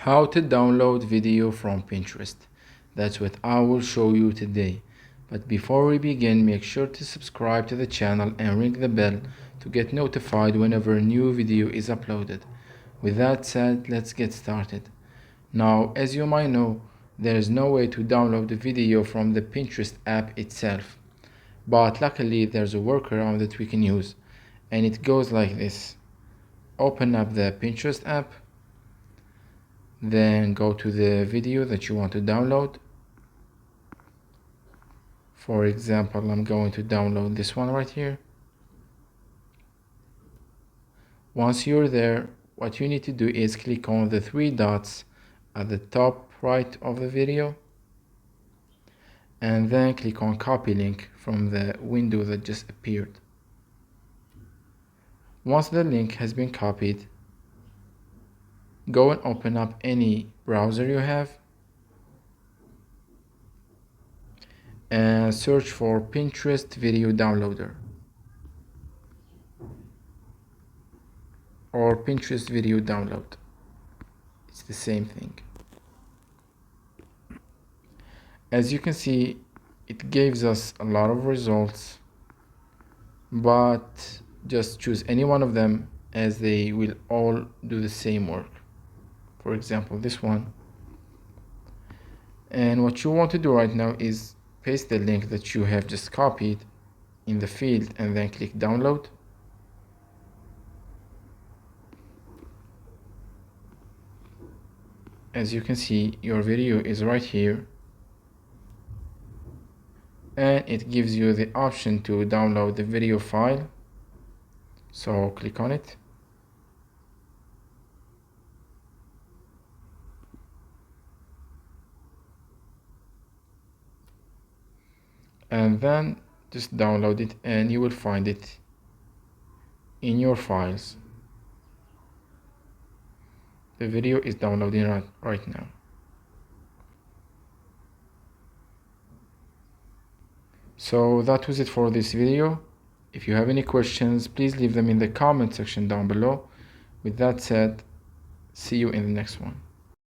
How to download video from Pinterest. That's what I will show you today. But before we begin, make sure to subscribe to the channel and ring the bell to get notified whenever a new video is uploaded. With that said, let's get started. Now, as you might know, there is no way to download the video from the Pinterest app itself. But luckily, there's a workaround that we can use, and it goes like this. Open up the Pinterest app, then go to the video that you want to download. For example, I'm going to download this one right here. Once you're there, what you need to do is click on the three dots at the top right of the video, and then click on copy link from the window that just appeared. Once the link has been copied, go and open up any browser you have and search for Pinterest Video Downloader or Pinterest Video Download. It's the same thing. As you can see, it gives us a lot of results, but just choose any one of them as they will all do the same work. For example, this one. And what you want to do right now is paste the link that you have just copied in the field and then click download. As you can see, your video is right here, and it gives you the option to download the video file. So click on it. And then just download it and you will find it in your files. The video is downloading right now. So that was it for this video. If you have any questions, please leave them in the comment section down below. With that said, see you in the next one.